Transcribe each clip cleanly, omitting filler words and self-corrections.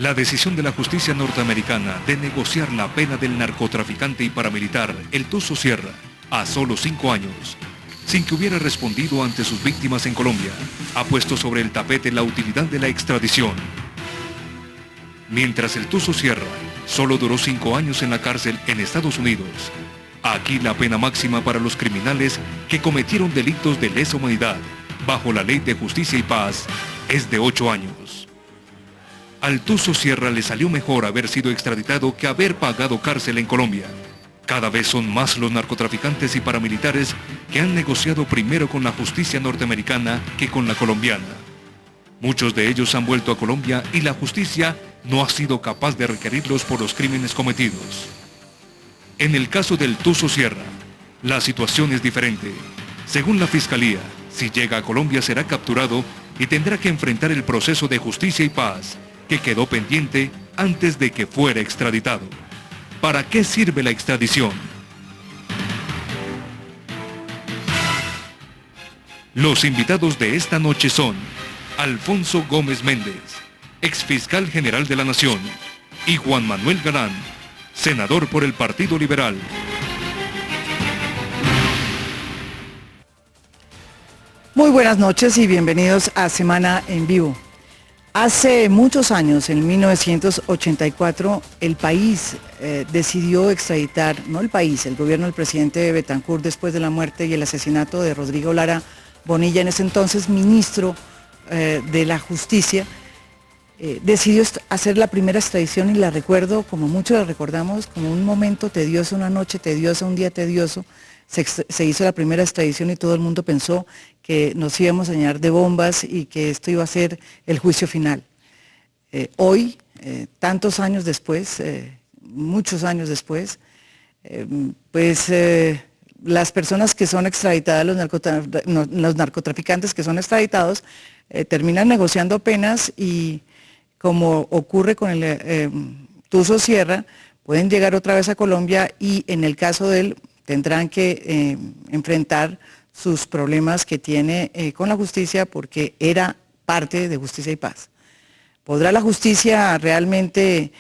La decisión de la justicia norteamericana de negociar la pena del narcotraficante y paramilitar El Tuzo Sierra a solo 5 años, sin que hubiera respondido ante sus víctimas en Colombia, ha puesto sobre el tapete la utilidad de la extradición. Mientras El Tuzo Sierra solo duró 5 años en la cárcel en Estados Unidos, aquí la pena máxima para los criminales que cometieron delitos de lesa humanidad bajo la Ley de Justicia y Paz es de 8 años. Al Tuzo Sierra le salió mejor haber sido extraditado que haber pagado cárcel en Colombia. Cada vez son más los narcotraficantes y paramilitares que han negociado primero con la justicia norteamericana que con la colombiana. Muchos de ellos han vuelto a Colombia y la justicia no ha sido capaz de requerirlos por los crímenes cometidos. En el caso del Tuzo Sierra, la situación es diferente. Según la Fiscalía, si llega a Colombia será capturado y tendrá que enfrentar el proceso de justicia y paz que quedó pendiente antes de que fuera extraditado. ¿Para qué sirve la extradición? Los invitados de esta noche son Alfonso Gómez Méndez, exfiscal general de la Nación, y Juan Manuel Galán, senador por el Partido Liberal. Muy buenas noches y bienvenidos a Semana en Vivo. Hace muchos años, en 1984, el país decidió extraditar, no el país, el gobierno del presidente Betancourt, después de la muerte y el asesinato de Rodrigo Lara Bonilla, en ese entonces ministro de la Justicia, decidió hacer la primera extradición y la recuerdo, como muchos la recordamos, como un momento tedioso, una noche tediosa, un día tedioso. Se hizo la primera extradición y todo el mundo pensó que nos íbamos a llenar de bombas y que esto iba a ser el juicio final. Hoy, tantos años después, muchos años después, las personas que son extraditadas, los narcotraficantes que son extraditados, terminan negociando penas y, como ocurre con el Tuzo Sierra, pueden llegar otra vez a Colombia y en el caso de él tendrán que enfrentar sus problemas que tiene con la justicia porque era parte de Justicia y Paz. ¿Podrá la justicia realmente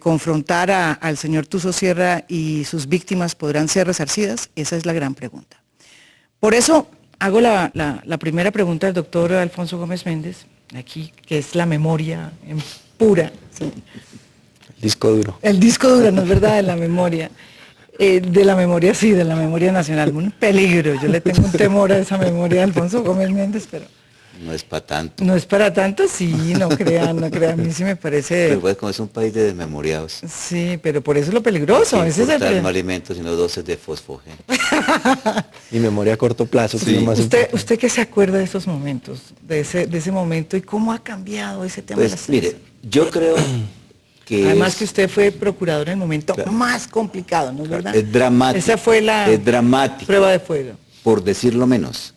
confrontar al señor Tuzo Sierra y sus víctimas podrán ser resarcidas? Esa es la gran pregunta. Por eso hago la primera pregunta al doctor Alfonso Gómez Méndez, aquí, que es la memoria en pura. ¿Sí? El disco duro. El disco duro, ¿no es verdad? De la memoria. De la memoria, sí, de la memoria nacional. Un peligro. Yo le tengo un temor a esa memoria de Alfonso Gómez Méndez, pero... No es para tanto. No es para tanto, sí, no crean. A mí sí me parece... Pero pues, como es un país de desmemoriados. Sí, pero por eso es lo peligroso. Ese es el... no alimentos, sino dosis de fosfogeno. Y memoria a corto plazo. Sí. ¿Usted qué se acuerda de esos momentos? De ese momento y cómo ha cambiado ese tema de las... Pues mire, yo creo... Además que usted fue procurador en el momento más complicado, ¿no es verdad? Es dramático. Esa fue la prueba de fuego. Por decirlo menos,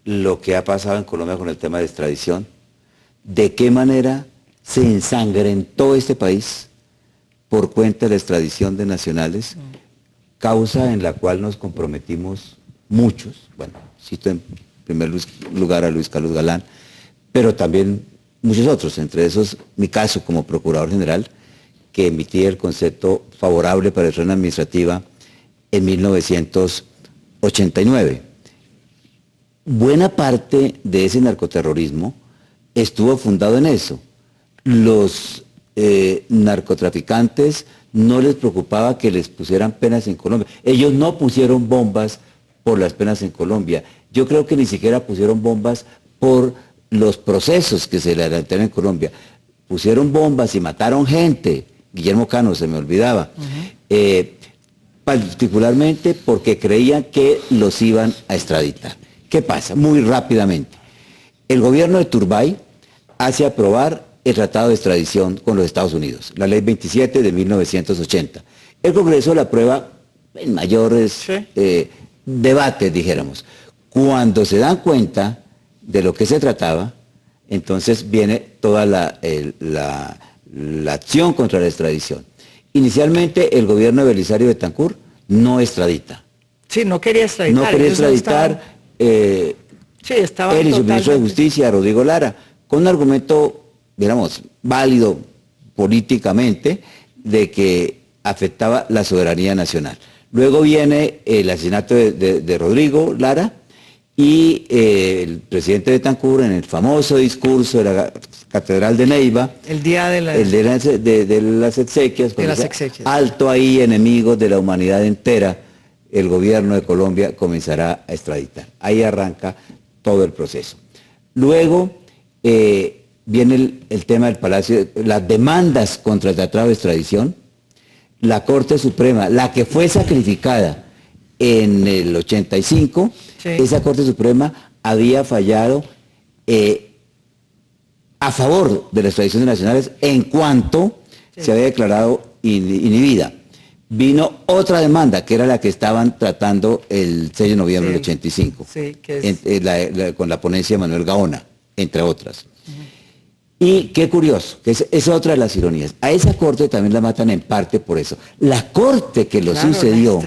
lo que ha pasado en Colombia con el tema de extradición, de qué manera se ensangrentó este país por cuenta de la extradición de nacionales, causa en la cual nos comprometimos muchos, bueno, cito en primer lugar a Luis Carlos Galán, pero también muchos otros, entre esos mi caso como Procurador General, que emití el concepto favorable para la extradición administrativa en 1989. Buena parte de ese narcoterrorismo estuvo fundado en eso. Los narcotraficantes no les preocupaba que les pusieran penas en Colombia. Ellos no pusieron bombas por las penas en Colombia. Yo creo que ni siquiera pusieron bombas por los procesos que se le adelantaron en Colombia. Pusieron bombas y mataron gente. Guillermo Cano, se me olvidaba. Particularmente porque creían que los iban a extraditar. ¿Qué pasa? Muy rápidamente. El gobierno de Turbay hace aprobar el Tratado de Extradición con los Estados Unidos, la Ley 27 de 1980. El Congreso la aprueba en mayores debates, dijéramos. Cuando se dan cuenta de lo que se trataba, entonces viene toda la acción contra la extradición. Inicialmente el gobierno de Belisario Betancourt no extradita. Sí, no quería extraditar. No quería extraditar él y su ministro de Justicia, Rodrigo Lara, con un argumento, digamos, válido, políticamente de que afectaba la soberanía nacional. Luego viene el asesinato de Rodrigo Lara y el presidente Betancur en el famoso discurso de la Catedral de Neiva, El día de la... de las exequias, De las exequias. alto ahí, enemigos de la humanidad entera, el gobierno de Colombia comenzará a extraditar. Ahí arranca todo el proceso. Luego viene el tema del Palacio, las demandas contra el tratado de extradición. La Corte Suprema, la que fue sacrificada en el 85, sí, esa Corte Suprema había fallado a favor de las extradiciones nacionales en cuanto se había declarado inhibida. Vino otra demanda, que era la que estaban tratando el 6 de noviembre del 85, sí, que es... con la ponencia de Manuel Gaona, entre otras. Y qué curioso, que es otra de las ironías. A esa corte también la matan en parte por eso. La corte que lo Claro, sucedió,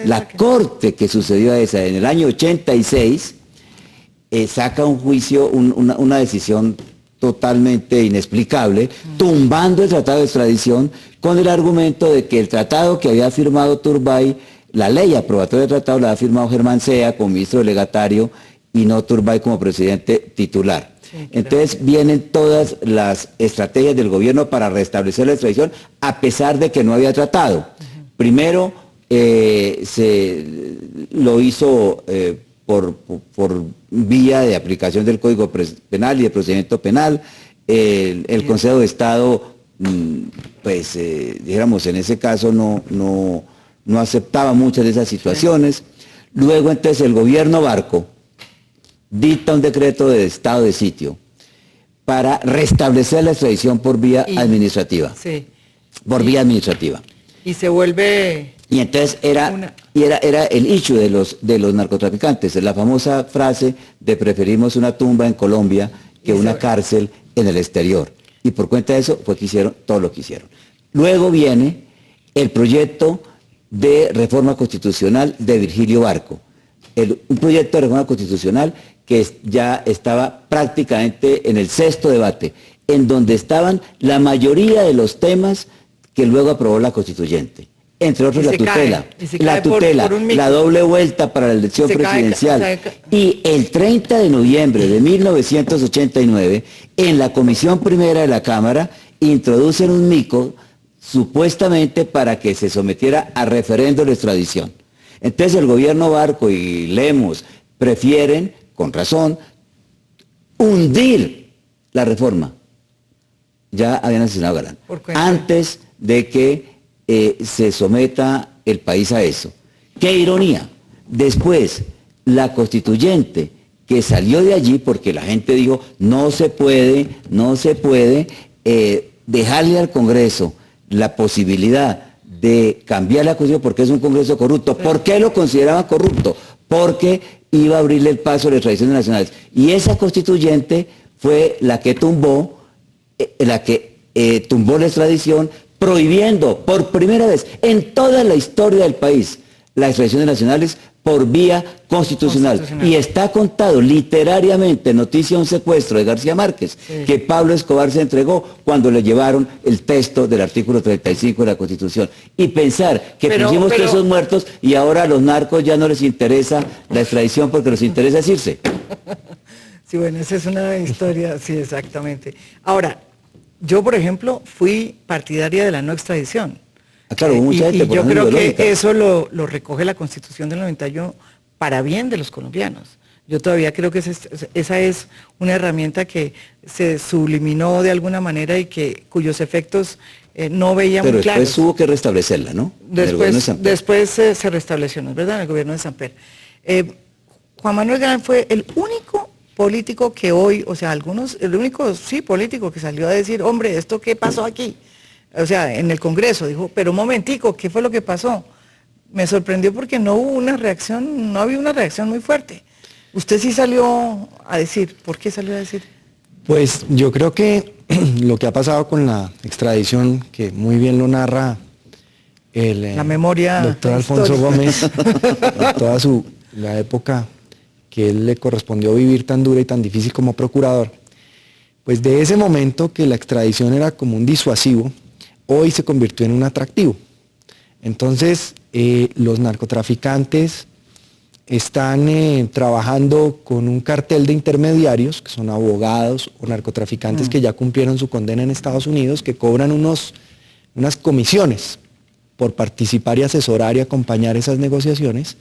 la corte que sucedió a esa en el año 86, saca un juicio, una decisión totalmente inexplicable, tumbando el tratado de extradición con el argumento de que el tratado que había firmado Turbay, la ley aprobatoria del tratado la había firmado Germán Sea como ministro delegatario y no Turbay como presidente titular. Entonces vienen todas las estrategias del gobierno para restablecer la extradición a pesar de que no había tratado. Primero lo hizo por vía de aplicación del Código Penal y de procedimiento penal. El Consejo de Estado, pues dijéramos en ese caso no aceptaba muchas de esas situaciones. Luego entonces el gobierno Barco dicta un decreto de estado de sitio para restablecer la extradición por vía administrativa. Sí. Por vía administrativa. Y se vuelve... Y entonces era el issue de los narcotraficantes, la famosa frase de preferimos una tumba en Colombia que una cárcel en el exterior. Y por cuenta de eso fue que hicieron todo lo que hicieron. Luego viene el proyecto de reforma constitucional de Virgilio Barco. Un proyecto de reforma constitucional que ya estaba prácticamente en el 6º debate, en donde estaban la mayoría de los temas que luego aprobó la constituyente. Entre otros la tutela, la doble vuelta para la elección presidencial. Y el 30 de noviembre de 1989, en la Comisión Primera de la Cámara, introducen un mico supuestamente para que se sometiera a referendo de extradición. Entonces el gobierno Barco y Lemos prefieren, con razón, hundir la reforma. Ya habían asesinado a Galán. Antes de que se someta el país a eso. ¡Qué ironía! Después, la constituyente que salió de allí, porque la gente dijo, no se puede dejarle al Congreso la posibilidad de cambiar la Constitución porque es un Congreso corrupto. ¿Por qué lo consideraban corrupto? Porque iba a abrirle el paso a las tradiciones nacionales. Y esa constituyente fue la que tumbó la extradición, prohibiendo por primera vez en toda la historia del país las extradiciones nacionales por vía constitucional. Y está contado literariamente, noticia de un secuestro de García Márquez, que Pablo Escobar se entregó cuando le llevaron el texto del artículo 35 de la Constitución. Y pensar que pusimos presos muertos y ahora a los narcos ya no les interesa la extradición porque les interesa es irse. Sí, bueno, esa es una historia, sí, exactamente. Ahora, yo, por ejemplo, fui partidaria de la no extradición. Claro, mucha gente, y yo creo que eso lo recoge la Constitución del 91 para bien de los colombianos. Yo todavía creo que esa es una herramienta que se subliminó de alguna manera y cuyos efectos no veíamos claros. Pero después hubo que restablecerla, ¿no? Después se restableció, ¿no es verdad? En el gobierno de Samper. Juan Manuel Galán fue el único político que hoy, o sea, el único político que salió a decir, hombre, ¿esto qué pasó aquí? O sea, en el Congreso, dijo, pero un momentico, ¿qué fue lo que pasó? Me sorprendió porque no había una reacción muy fuerte. Usted sí salió a decir, ¿por qué salió a decir? Pues yo creo que lo que ha pasado con la extradición, que muy bien lo narra el la memoria doctor Alfonso Gómez, toda la época que él le correspondió vivir tan dura y tan difícil como procurador, Pues de ese momento que la extradición era como un disuasivo, hoy se convirtió en un atractivo. Entonces, los narcotraficantes están trabajando con un cartel de intermediarios, que son abogados o narcotraficantes que ya cumplieron su condena en Estados Unidos, que cobran unas comisiones por participar y asesorar y acompañar esas negociaciones,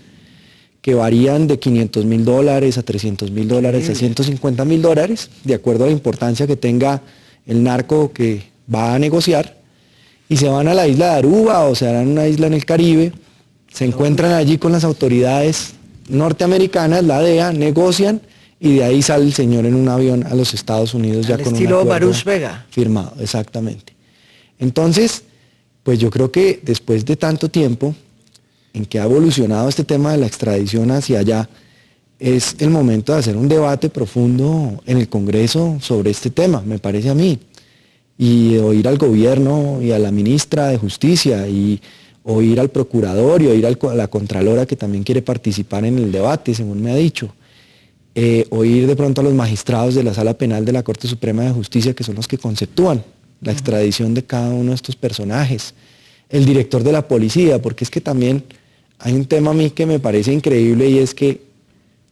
que varían de $500,000 a $300,000, a $150,000, de acuerdo a la importancia que tenga el narco que va a negociar, y se van a la isla de Aruba o se van a una isla en el Caribe, se encuentran allí con las autoridades norteamericanas, la DEA, negocian, y de ahí sale el señor en un avión a los Estados Unidos ya con un estilo acuerdo Baruch Vega firmado, exactamente. Entonces, pues yo creo que después de tanto tiempo en que ha evolucionado este tema de la extradición hacia allá, es el momento de hacer un debate profundo en el Congreso sobre este tema, me parece a mí, y oír al gobierno y a la ministra de Justicia, y oír al procurador y oír a la contralora que también quiere participar en el debate, según me ha dicho. Oír de pronto a los magistrados de la Sala Penal de la Corte Suprema de Justicia, que son los que conceptúan la extradición de cada uno de estos personajes. El director de la policía, porque es que también hay un tema a mí que me parece increíble, y es que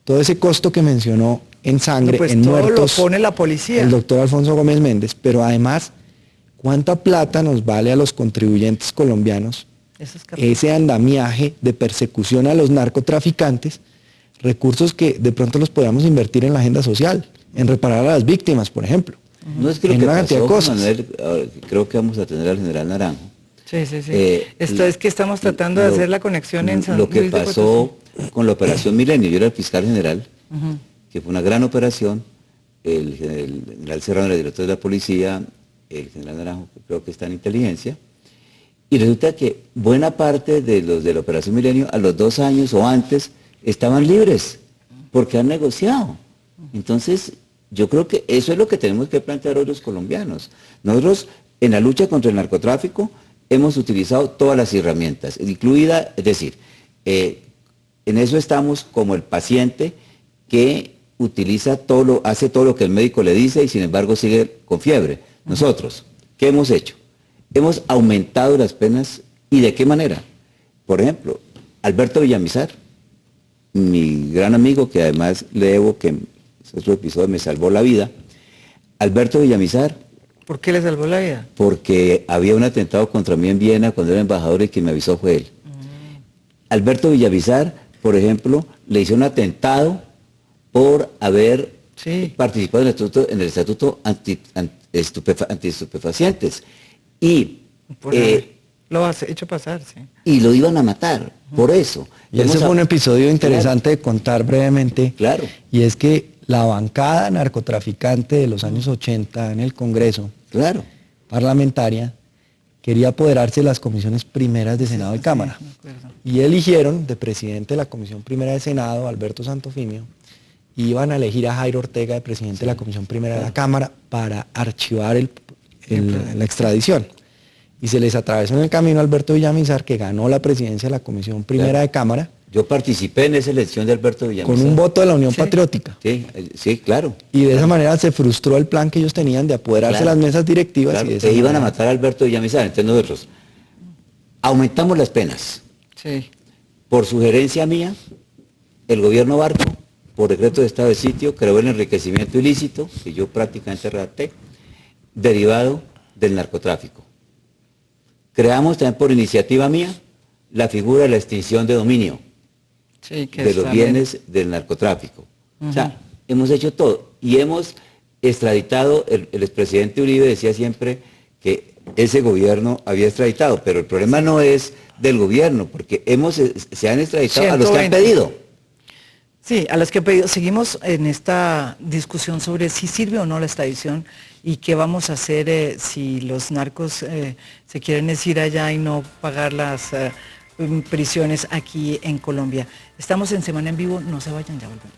todo ese costo que mencionó en sangre, pues en todo muertos, lo pone la policía. el doctor Alfonso Gómez Méndez, pero además, ¿cuánta plata nos vale a los contribuyentes colombianos ese andamiaje de persecución a los narcotraficantes? Recursos que de pronto los podamos invertir en la agenda social, en reparar a las víctimas, por ejemplo. No es que lo en que una cantidad de pasó, cosas. Manuel, creo que vamos a tener al general Naranjo. Sí. Esto es que estamos tratando de hacer la conexión en San Lo que Luis de pasó con la operación Milenio, yo era el fiscal general, que fue una gran operación, el general Serrano era el director de la policía, el general Naranjo creo que está en inteligencia, y resulta que buena parte de los de la operación Milenio a los 2 años o antes estaban libres, porque han negociado. Entonces, yo creo que eso es lo que tenemos que plantear hoy los colombianos. Nosotros, en la lucha contra el narcotráfico, hemos utilizado todas las herramientas, incluida, es decir, en eso estamos como el paciente que utiliza hace todo lo que el médico le dice y sin embargo sigue con fiebre. Nosotros, ¿qué hemos hecho? Hemos aumentado las penas, ¿y de qué manera? Por ejemplo, Alberto Villamizar, mi gran amigo, que además le debo que otro episodio me salvó la vida. Alberto Villamizar. ¿Por qué le salvó la vida? Porque había un atentado contra mí en Viena cuando era embajador y quien me avisó fue él. Alberto Villamizar, por ejemplo, le hizo un atentado por haber participado en el estatuto antiestupefacientes. Y lo has hecho pasar, sí. Y lo iban a matar, por eso. Y ese fue un episodio interesante de contar brevemente. Claro. Y es que la bancada narcotraficante de los años 80 en el Congreso parlamentaria quería apoderarse de las comisiones primeras de Senado y Cámara. Y eligieron de presidente de la Comisión Primera de Senado, Alberto Santofimio, y iban a elegir a Jairo Ortega de presidente de la Comisión Primera de la Cámara para archivar la extradición. Y se les atravesó en el camino a Alberto Villamizar, que ganó la presidencia de la Comisión Primera de Cámara. Yo participé en esa elección de Alberto Villamizar. Con un voto de la Unión Patriótica. Sí, claro. Y de esa manera se frustró el plan que ellos tenían de apoderarse de las mesas directivas. Claro, y que iban a matar a Alberto Villamizar. Entonces nosotros aumentamos las penas. Sí. Por sugerencia mía, el gobierno Barco, por decreto de estado de sitio, creó el enriquecimiento ilícito, que yo prácticamente redacté, derivado del narcotráfico. Creamos también por iniciativa mía la figura de la extinción de dominio de los bienes del narcotráfico. O sea, hemos hecho todo y hemos extraditado, el expresidente Uribe decía siempre que ese gobierno había extraditado, pero el problema no es del gobierno, porque se han extraditado a los que han pedido. Sí, a los que han pedido. Seguimos en esta discusión sobre si sirve o no la extradición y qué vamos a hacer si los narcos se quieren ir allá y no pagar las prisiones aquí en Colombia. Estamos en Semana en Vivo, no se vayan, ya volvemos.